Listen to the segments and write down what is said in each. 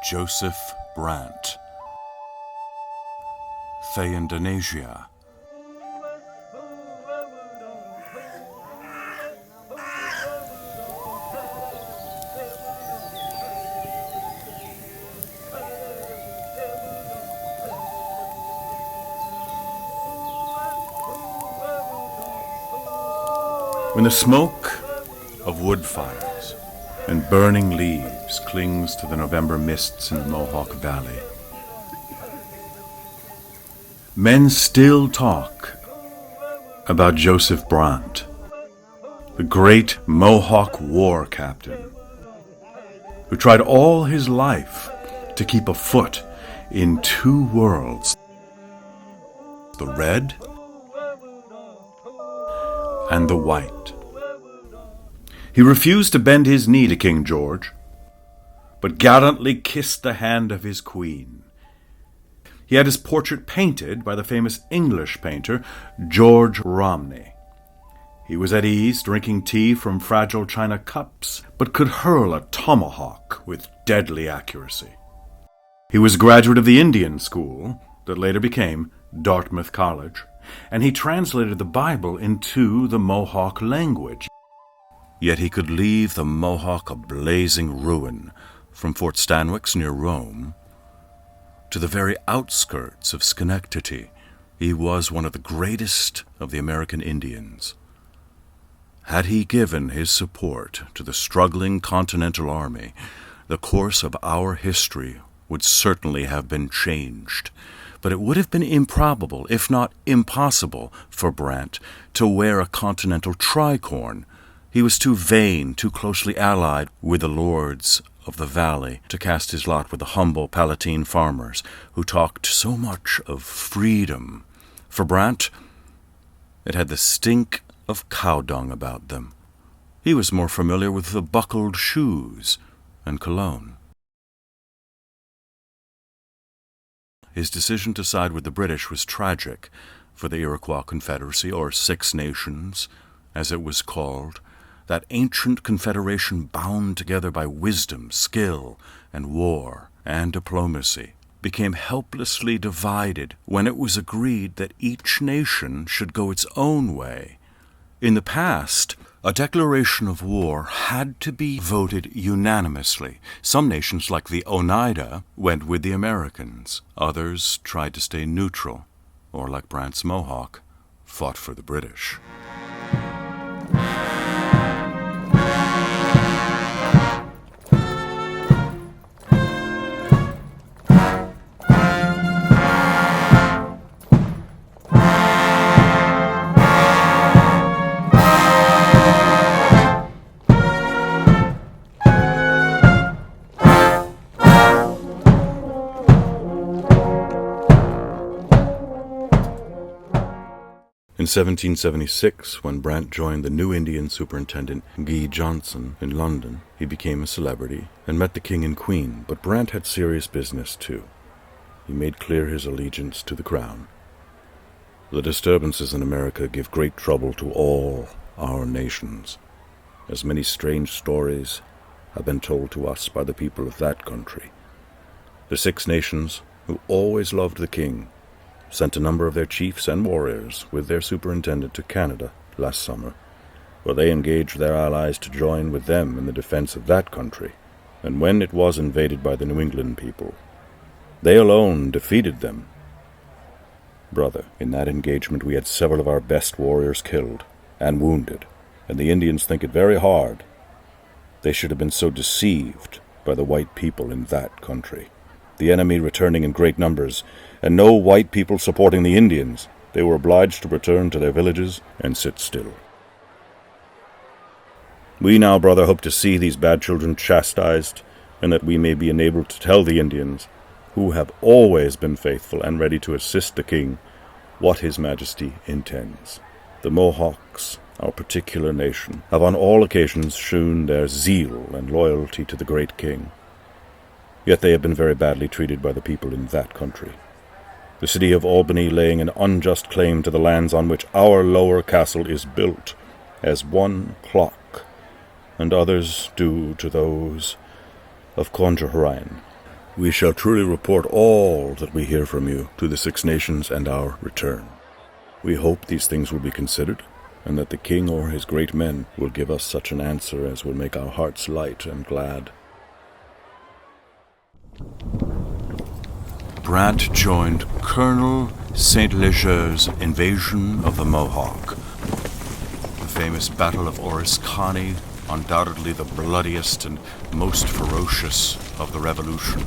Joseph Brant. Thayendanegea. When the smoke of wood fires and burning leaves clings to the November mists in the Mohawk Valley, men still talk about Joseph Brant, the great Mohawk war captain, who tried all his life to keep a foot in two worlds, the red and the white. He refused to bend his knee to King George, but gallantly kissed the hand of his queen. He had his portrait painted by the famous English painter George Romney. He was at ease drinking tea from fragile china cups, but could hurl a tomahawk with deadly accuracy. He was a graduate of the Indian school that later became Dartmouth College, and he translated the Bible into the Mohawk language. Yet he could leave the Mohawk a blazing ruin from Fort Stanwix near Rome to the very outskirts of Schenectady. He was one of the greatest of the American Indians. Had he given his support to the struggling Continental Army, the course of our history would certainly have been changed. But it would have been improbable, if not impossible, for Brant to wear a continental tricorn. He was too vain, too closely allied with the lords of the valley to cast his lot with the humble Palatine farmers who talked so much of freedom. For Brant, it had the stink of cow dung about them. He was more familiar with the buckled shoes and cologne. His decision to side with the British was tragic for the Iroquois Confederacy, or Six Nations, as it was called, that ancient confederation bound together by wisdom, skill, and war and diplomacy, became helplessly divided when it was agreed that each nation should go its own way. In the past, a declaration of war had to be voted unanimously. Some nations, like the Oneida, went with the Americans. Others tried to stay neutral, or like Brant's Mohawk, fought for the British. In 1776, when Brant joined the new Indian superintendent, Guy Johnson, in London, he became a celebrity and met the king and queen, but Brant had serious business too. He made clear his allegiance to the crown. The disturbances in America give great trouble to all our nations, as many strange stories have been told to us by the people of that country. The Six Nations, who always loved the king, sent a number of their chiefs and warriors with their superintendent to Canada last summer, where they engaged their allies to join with them in the defense of that country. And when it was invaded by the New England people, they alone defeated them. Brother, in that engagement we had several of our best warriors killed and wounded, and the Indians think it very hard they should have been so deceived by the white people in that country. The enemy returning in great numbers, and no white people supporting the Indians, they were obliged to return to their villages and sit still. We now, brother, hope to see these bad children chastised, and that we may be enabled to tell the Indians, who have always been faithful and ready to assist the king, what his majesty intends. The Mohawks, our particular nation, have on all occasions shewn their zeal and loyalty to the great king. Yet they have been very badly treated by the people in that country. The city of Albany laying an unjust claim to the lands on which our lower castle is built, as one clock, and others do to those of Conjurine. We shall truly report all that we hear from you to the Six Nations and our return. We hope these things will be considered, and that the king or his great men will give us such an answer as will make our hearts light and glad. Brant joined Colonel Thayendanegea's invasion of the Mohawk. The famous Battle of Oriskany, undoubtedly the bloodiest and most ferocious of the Revolution,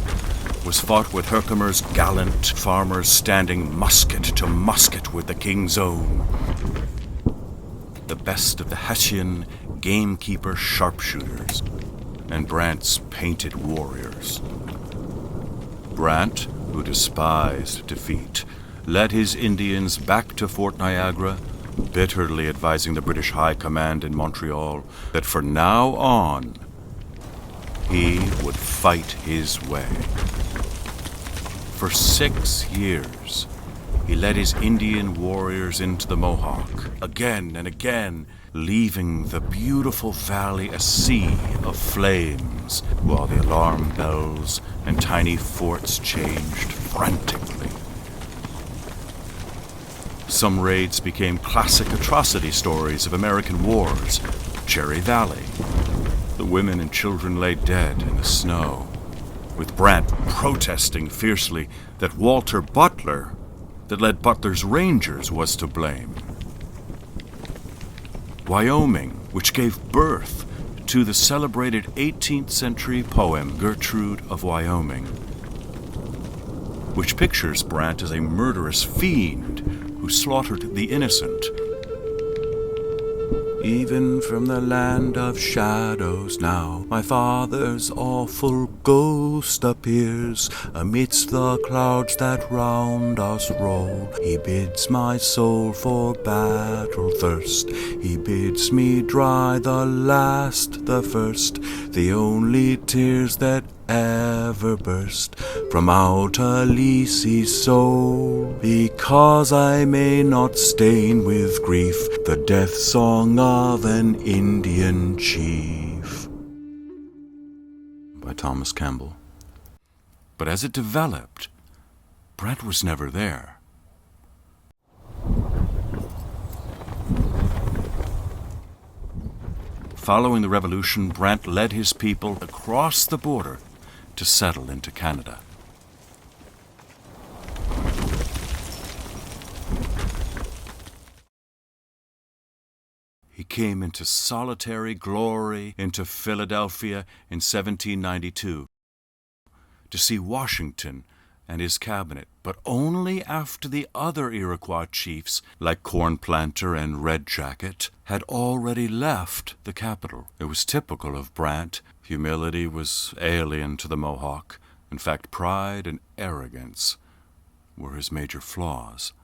was fought with Herkimer's gallant farmers standing musket to musket with the king's own. The best of the Hessian gamekeeper sharpshooters and Brant's painted warriors. Brant, who despised defeat, led his Indians back to Fort Niagara, bitterly advising the British High Command in Montreal that from now on he would fight his way. For 6 years, he led his Indian warriors into the Mohawk, again and again, leaving the beautiful valley a sea of flames, while the alarm bells and tiny forts changed frantically. Some raids became classic atrocity stories of American wars. Cherry Valley. The women and children lay dead in the snow, with Brant protesting fiercely that Walter Butler, that led Butler's Rangers, was to blame. Wyoming, which gave birth to the celebrated 18th century poem Gertrude of Wyoming, which pictures Brant as a murderous fiend who slaughtered the innocent. Even from the land of shadows now, my father's awful ghost appears. Amidst the clouds that round us roll, he bids my soul for battle thirst. He bids me dry the last, the first, the only tears that ever burst from out Ulysses' soul, because I may not stain with grief the death song of an Indian chief. By Thomas Campbell. But as it developed, Brant was never there. Following the Revolution, Brant led his people across the border to settle into Canada. He came into solitary glory into Philadelphia in 1792 to see Washington and his cabinet, but only after the other Iroquois chiefs, like Corn Planter and Red Jacket, had already left the capital. It was typical of Brant. Humility was alien to the Mohawk. In fact, pride and arrogance were his major flaws.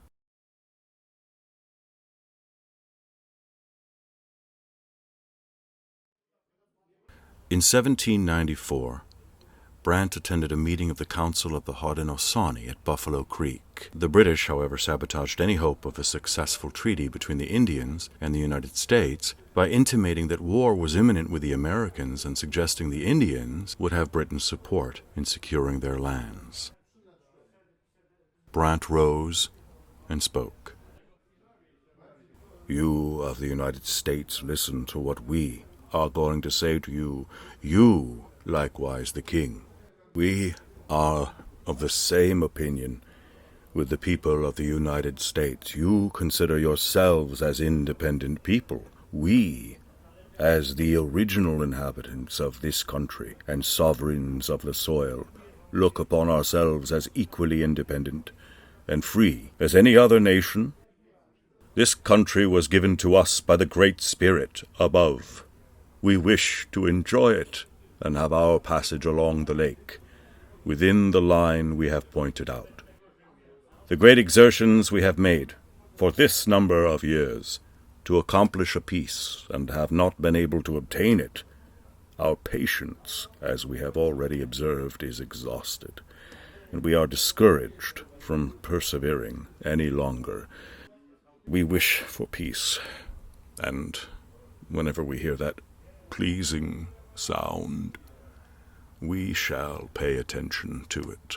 In 1794, Brant attended a meeting of the Council of the Haudenosaunee at Buffalo Creek. The British, however, sabotaged any hope of a successful treaty between the Indians and the United States by intimating that war was imminent with the Americans and suggesting the Indians would have Britain's support in securing their lands. Brant rose and spoke. You of the United States, listen to what we are going to say to you. You, likewise, the king. We are of the same opinion with the people of the United States. You consider yourselves as independent people. We, as the original inhabitants of this country and sovereigns of the soil, look upon ourselves as equally independent and free as any other nation. This country was given to us by the Great Spirit above. We wish to enjoy it and have our passage along the lake, within the line we have pointed out. The great exertions we have made for this number of years to accomplish a peace and have not been able to obtain it, our patience, as we have already observed, is exhausted, and we are discouraged from persevering any longer. We wish for peace, and whenever we hear that pleasing sound, We shall pay attention to it.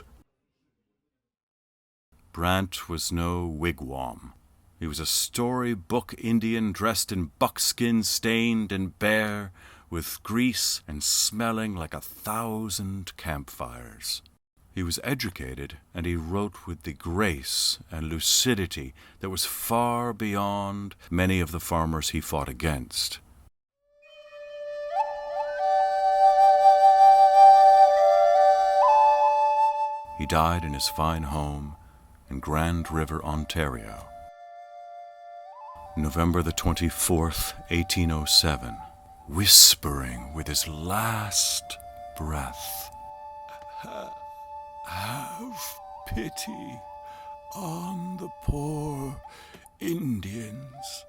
Brant was no wigwam. He was a storybook Indian dressed in buckskin, stained and bare, with grease and smelling like 1,000 campfires. He was educated, and he wrote with the grace and lucidity that was far beyond many of the farmers he fought against. He died in his fine home in Grand River, Ontario, November the 24th, 1807, whispering with his last breath, "Have pity on the poor Indians."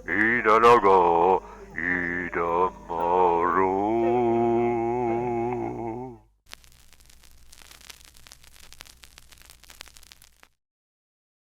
Idalago, idam.